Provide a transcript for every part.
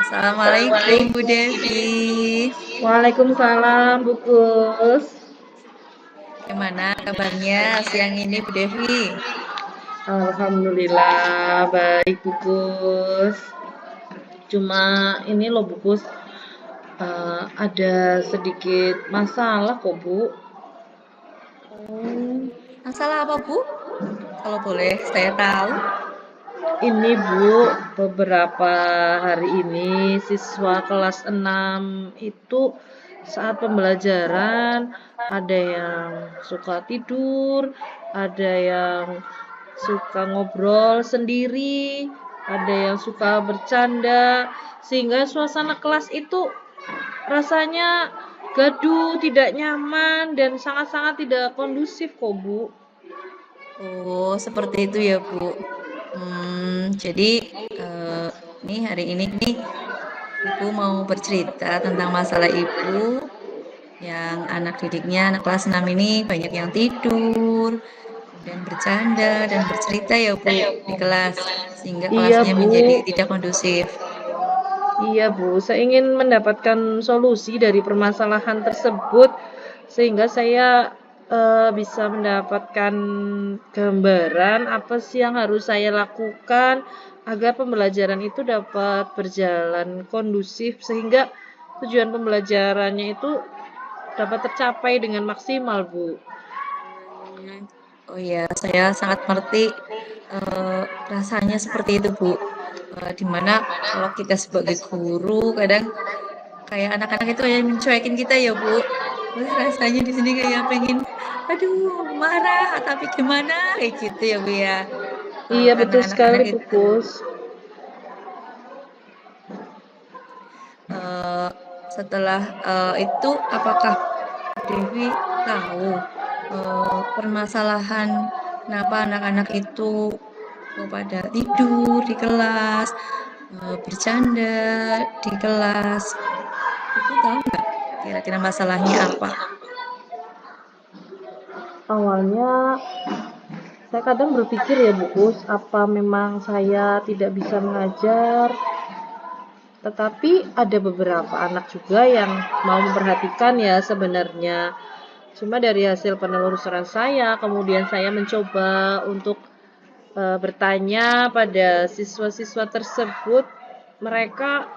Assalamualaikum Bu Devi. Waalaikumsalam, Bu Kus. Gimana kabarnya siang ini Bu Devi? Alhamdulillah, baik Bu Kus. Cuma ini loh Bu Kus, ada sedikit masalah kok Bu. Masalah apa Bu? Kalau boleh saya tahu. Ini Bu, beberapa hari ini siswa kelas 6 itu saat pembelajaran ada yang suka tidur, ada yang suka ngobrol sendiri, ada yang suka bercanda, sehingga suasana kelas itu rasanya gaduh, tidak nyaman, dan sangat-sangat tidak kondusif kok Bu. Oh, seperti itu ya Bu. Jadi nih hari ini nih Ibu mau bercerita tentang masalah Ibu yang anak didiknya anak kelas 6 ini banyak yang tidur, kemudian bercanda dan bercerita ya Bu di kelas sehingga Iya kelasnya Bu, menjadi tidak kondusif. iya Bu, saya ingin mendapatkan solusi dari permasalahan tersebut sehingga saya bisa mendapatkan gambaran apa sih yang harus saya lakukan agar pembelajaran itu dapat berjalan kondusif sehingga tujuan pembelajarannya itu dapat tercapai dengan maksimal, Bu. Oh iya, saya sangat mengerti rasanya seperti itu Bu. Dimana kalau kita sebagai guru kadang kayak anak-anak itu yang mencuekin kita ya Bu. Rasanya di sini kayak pengen, aduh marah tapi gimana kayak gitu ya Bu ya. Iya, Karena betul sekali, anak-anak Bu itu Kus. eh, setelah itu apakah Devi tahu permasalahan kenapa anak-anak itu kok pada tidur di kelas, bercanda di kelas. Ibu tahu nggak kira-kira masalahnya apa? Awalnya saya kadang berpikir ya Bu Kus, apa memang saya tidak bisa mengajar? Tetapi ada beberapa anak juga yang mau memperhatikan ya sebenarnya. Cuma dari hasil penelusuran saya, kemudian saya mencoba untuk bertanya pada siswa-siswa tersebut, mereka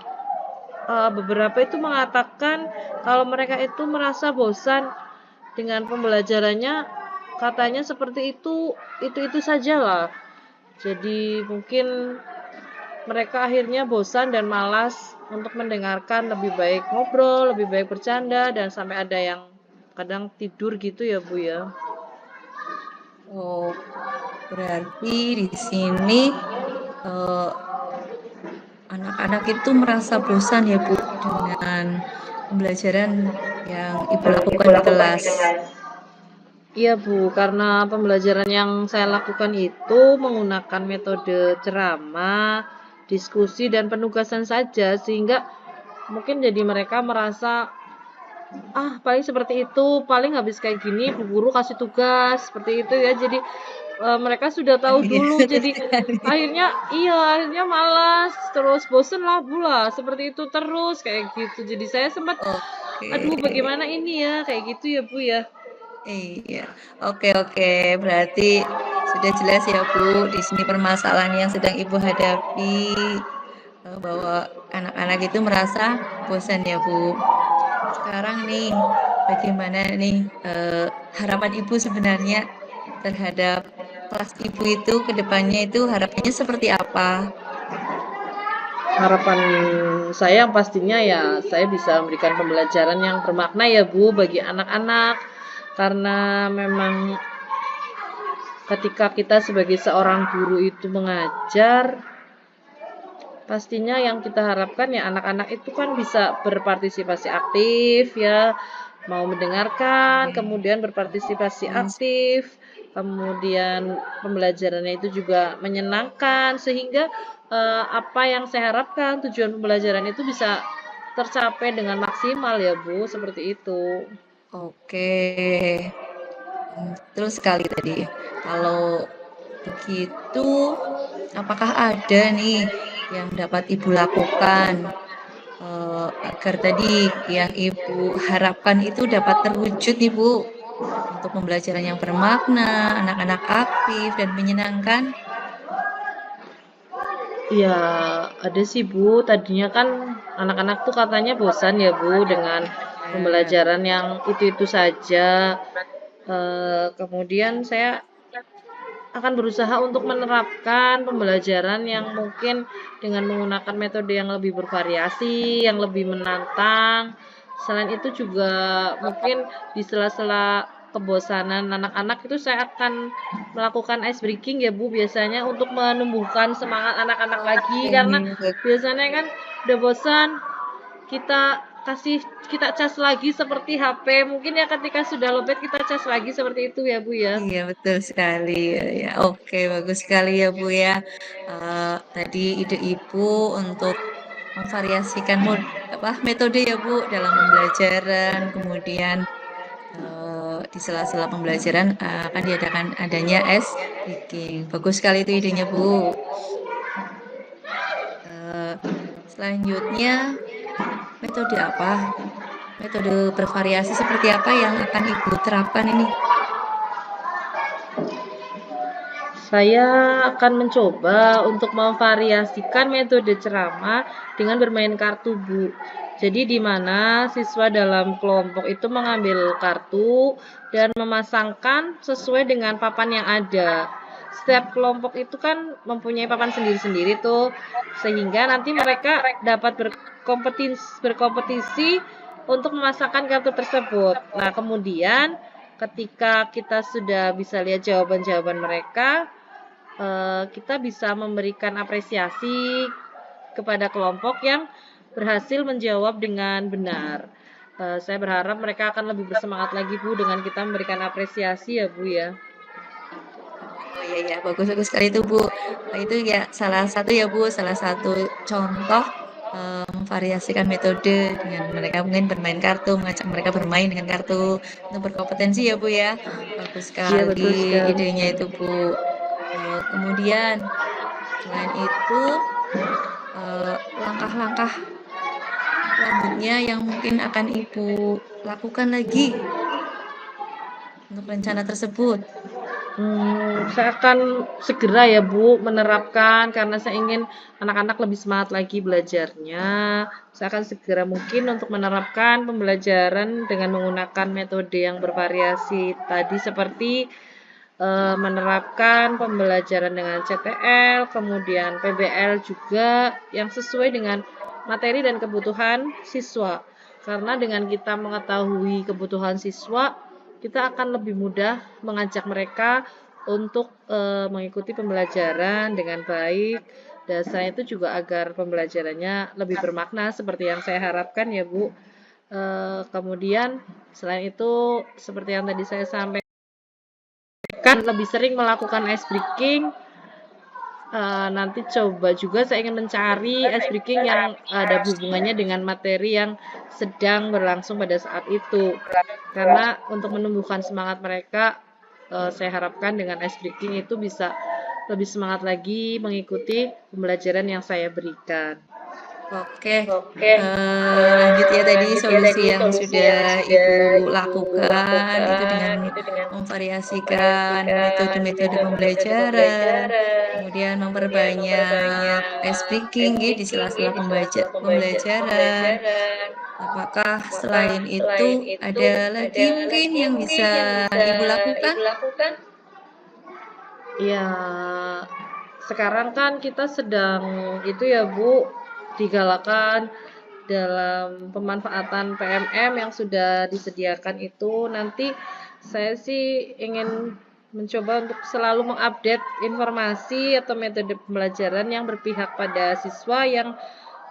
beberapa itu mengatakan kalau mereka itu merasa bosan dengan pembelajarannya, katanya seperti itu sajalah. Jadi mungkin mereka akhirnya bosan dan malas untuk mendengarkan, lebih baik ngobrol, lebih baik bercanda, dan sampai ada yang kadang tidur gitu ya Bu ya. Oh, berarti di sini eh, anak-anak itu merasa bosan ya Bu dengan pembelajaran yang Ibu lakukan di kelas. Iya Bu, karena pembelajaran yang saya lakukan itu menggunakan metode ceramah, diskusi, dan penugasan saja, sehingga mungkin jadi mereka merasa paling seperti itu, paling habis kayak gini bu guru kasih tugas seperti itu ya. Jadi mereka sudah tahu Iya, dulu, betul jadi sekali. akhirnya malas, terus bosen lah Bu lah, seperti itu terus kayak gitu. Jadi saya sempat Oke. aduh bagaimana ini ya, kayak gitu ya Bu ya. Iya, oke oke. Berarti sudah jelas ya Bu, di sini permasalahan yang sedang Ibu hadapi bahwa anak-anak itu merasa bosan ya Bu. Sekarang nih, bagaimana nih harapan Ibu sebenarnya terhadap kelas Ibu itu ke depannya itu harapannya seperti apa? Harapan saya yang pastinya ya saya bisa memberikan pembelajaran yang bermakna ya Bu bagi anak-anak, karena memang ketika kita sebagai seorang guru itu mengajar, pastinya yang kita harapkan ya anak-anak itu kan bisa berpartisipasi aktif ya, mau mendengarkan, kemudian berpartisipasi aktif, kemudian pembelajarannya itu juga menyenangkan sehingga apa yang saya harapkan tujuan pembelajaran itu bisa tercapai dengan maksimal ya Bu, seperti itu. Oke, terus sekali tadi. Kalau begitu, apakah ada nih yang dapat Ibu lakukan, agar tadi yang Ibu harapkan itu dapat terwujud nih, Bu, untuk pembelajaran yang bermakna, anak-anak aktif dan menyenangkan? Ya, ada sih Bu. Tadinya kan anak-anak tuh katanya bosan ya Bu dengan Ya, pembelajaran yang itu-itu saja. Kemudian saya akan berusaha untuk menerapkan pembelajaran yang mungkin dengan menggunakan metode yang lebih bervariasi, yang lebih menantang. Selain itu juga mungkin di sela-sela kebosanan anak-anak itu saya akan melakukan ice breaking ya Bu, biasanya untuk menumbuhkan semangat anak-anak lagi, oke, karena bagus. biasanya kan udah bosan kita kasih, kita cas lagi seperti HP, mungkin ya ketika sudah lowbat kita cas lagi seperti itu ya Bu ya. Iya, betul sekali. Ya, ya. Oke, bagus sekali ya, Bu ya. Tadi ide Ibu untuk memvariasikan metode ya, Bu, dalam pembelajaran, kemudian di sela-sela pembelajaran akan diadakan adanya ice breaking. Bagus sekali itu idenya, Bu. Eh, Selanjutnya, metode apa? Metode bervariasi seperti apa yang akan Ibu terapkan ini? Saya akan mencoba untuk memvariasikan metode ceramah dengan bermain kartu, Bu. Jadi di mana siswa dalam kelompok itu mengambil kartu dan memasangkan sesuai dengan papan yang ada. Setiap kelompok itu kan mempunyai papan sendiri-sendiri tuh, sehingga nanti mereka dapat berkompetisi untuk memasangkan kartu tersebut. Nah, kemudian ketika kita sudah bisa lihat jawaban-jawaban mereka, kita bisa memberikan apresiasi kepada kelompok yang berhasil menjawab dengan benar. Saya berharap mereka akan lebih bersemangat lagi Bu dengan kita memberikan apresiasi ya Bu ya. Oh iya ya, bagus-bagus sekali itu Bu. Itu ya salah satu ya Bu, salah satu contoh memvariasikan metode dengan mereka mungkin bermain kartu, mengajak mereka bermain dengan kartu untuk berkompetensi ya Bu ya. Bagus Iya sekali betul sekali. idenya itu Bu. Kemudian selain itu langkah-langkah selanjutnya yang mungkin akan Ibu lakukan lagi untuk rencana tersebut. Saya akan segera ya Bu menerapkan, karena saya ingin anak-anak lebih semangat lagi belajarnya. Saya akan segera mungkin untuk menerapkan pembelajaran dengan menggunakan metode yang bervariasi tadi, seperti menerapkan pembelajaran dengan CTL, kemudian PBL juga yang sesuai dengan materi dan kebutuhan siswa. Karena dengan kita mengetahui kebutuhan siswa, kita akan lebih mudah mengajak mereka untuk mengikuti pembelajaran dengan baik. Dan selain itu juga agar pembelajarannya lebih bermakna seperti yang saya harapkan ya Bu. Kemudian selain itu seperti yang tadi saya sampaikan, kan lebih sering melakukan ice breaking. Nanti coba juga saya ingin mencari ice breaking yang ada hubungannya dengan materi yang sedang berlangsung pada saat itu, karena untuk menumbuhkan semangat mereka, saya harapkan dengan ice breaking itu bisa lebih semangat lagi mengikuti pembelajaran yang saya berikan. Oke, Oke, lanjut ya tadi lanjut ya solusi tadi yang solusi sudah yang Ibu sudah Ibu lakukan itu dengan lakukan itu dengan memvariasikan memvariasikan metode-metode metode-metode pembelajaran, pembelajaran, kemudian kemudian memperbanyak ice memperbanyak breaking ice ya di breaking sela-sela di sela-sela pembelajaran. pembelajaran. Apakah Apakah selain itu selain itu ada lagi ada mungkin lagi yang mungkin bisa yang bisa Ibu lakukan? Ibu lakukan? Ya, sekarang kan kita sedang itu ya Bu, digalakan dalam pemanfaatan PMM yang sudah disediakan itu. Nanti saya sih ingin mencoba untuk selalu mengupdate informasi atau metode pembelajaran yang berpihak pada siswa yang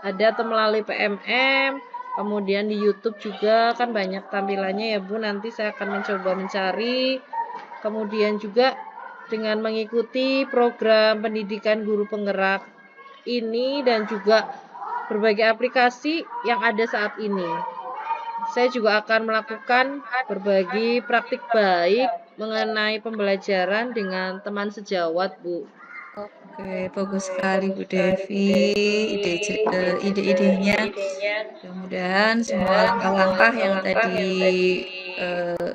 ada atau melalui PMM. Kemudian di YouTube juga kan banyak tampilannya ya Bu. Nanti saya akan mencoba mencari. Kemudian juga dengan mengikuti program pendidikan guru penggerak ini dan juga berbagai aplikasi yang ada saat ini. Saya juga akan melakukan berbagi praktik baik mengenai pembelajaran dengan teman sejawat, Bu. Oke, bagus sekali Bu Devi. Ide-idenya. Mudah-mudahan semua langkah-langkah yang tadi eh,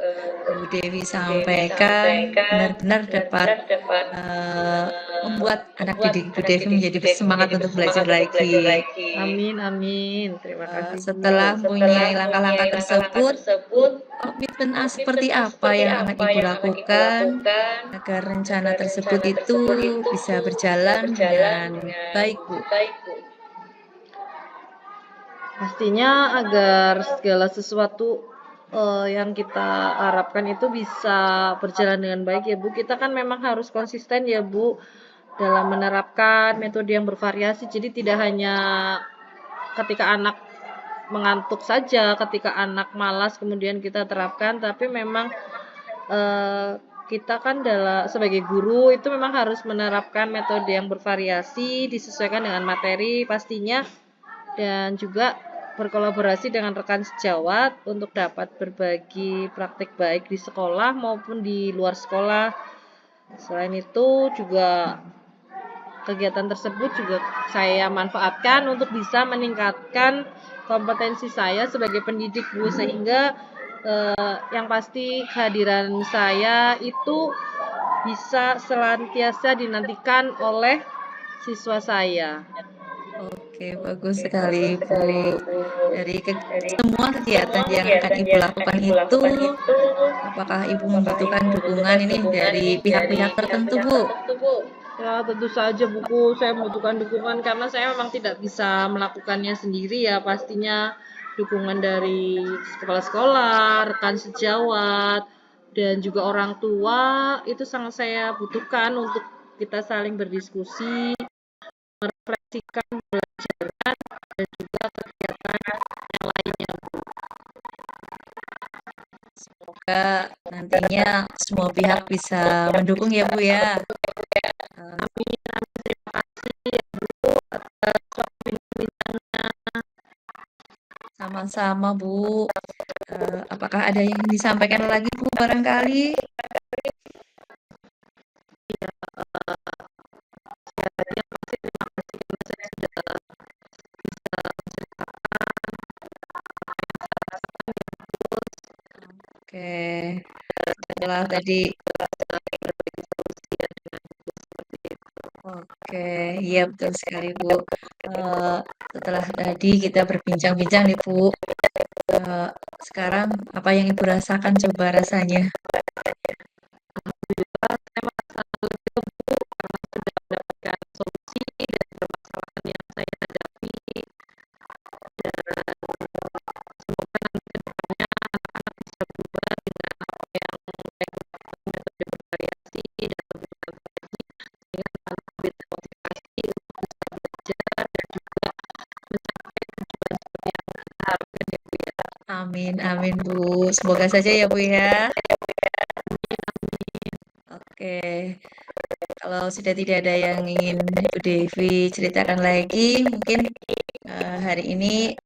Bu Devi sampaikan benar-benar dapat eh, membuat anak didik Bu Devi menjadi bersemangat untuk belajar lagi. Amin, amin. Terima kasih, Bu. Setelah mempunyai langkah-langkah tersebut, komitmen seperti apa yang anak ibu lakukan agar rencana tersebut itu bisa berjalan dengan baik, Bu? Pastinya agar segala sesuatu yang kita harapkan itu bisa berjalan dengan baik ya Bu. Kita kan memang harus konsisten ya Bu dalam menerapkan metode yang bervariasi. Jadi tidak hanya ketika anak mengantuk saja, ketika anak malas kemudian kita terapkan, tapi memang kita kan sebagai guru itu memang harus menerapkan metode yang bervariasi disesuaikan dengan materi pastinya, dan juga berkolaborasi dengan rekan sejawat untuk dapat berbagi praktik baik di sekolah maupun di luar sekolah. Selain itu juga kegiatan tersebut juga saya manfaatkan untuk bisa meningkatkan kompetensi saya sebagai pendidik Bu, sehingga yang pasti kehadiran saya itu bisa senantiasa dinantikan oleh siswa saya. Oke, bagus sekali, Bu. Dari semua kegiatan yang akan Ibu lakukan itu, apakah Ibu membutuhkan dukungan ini dari pihak-pihak tertentu, Bu? Ya, tentu saja buku saya membutuhkan dukungan karena saya memang tidak bisa melakukannya sendiri ya. Pastinya dukungan dari kepala sekolah, rekan sejawat, dan juga orang tua itu sangat saya butuhkan untuk kita saling berdiskusi, merefleksikan pembelajaran dan juga kegiatan yang lainnya. Semoga nantinya semua pihak bisa mendukung ya, Bu ya. Amin, terima kasih ya Bu atas bimbingannya. Sama-sama, Bu. Apakah ada yang disampaikan lagi, Bu, barangkali? Oke, setelah tadi, oke, iya betul sekali, Bu. Setelah tadi kita berbincang-bincang nih, Bu. Eh, Sekarang apa yang Ibu rasakan coba rasanya? Alhamdulillah saya merasa lega Bu karena sudah mendapatkan solusi dari permasalahan yang saya hadapi, dan semoga nanti ke depannya anak-anak bisa berubah dengan apa yang saya katakan metode bervariasi dan lebih bervariasi, sehingga anak lebih termotivasi untuk bisa belajar dan juga mencapai tujuan seperti yang kita harapkan ya Bu ya. Amin, amin, Bu. Semoga saja ya, Bu ya. Oke, kalau sudah tidak ada yang ingin Ibu Devi ceritakan lagi, mungkin hari ini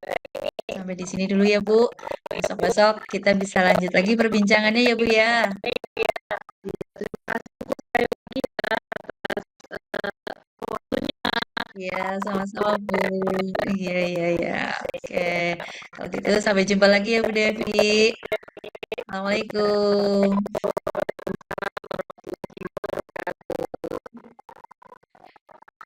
sampai di sini dulu ya, Bu. Besok-besok kita bisa lanjut lagi perbincangannya ya, Bu ya. Terima kasih Bu sekali lagi atas waktunya. Iya, sama-sama, Bu. Iya, iya, iya. Oke, kalau gitu sampai jumpa lagi ya, Bu Devi. Assalamualaikum.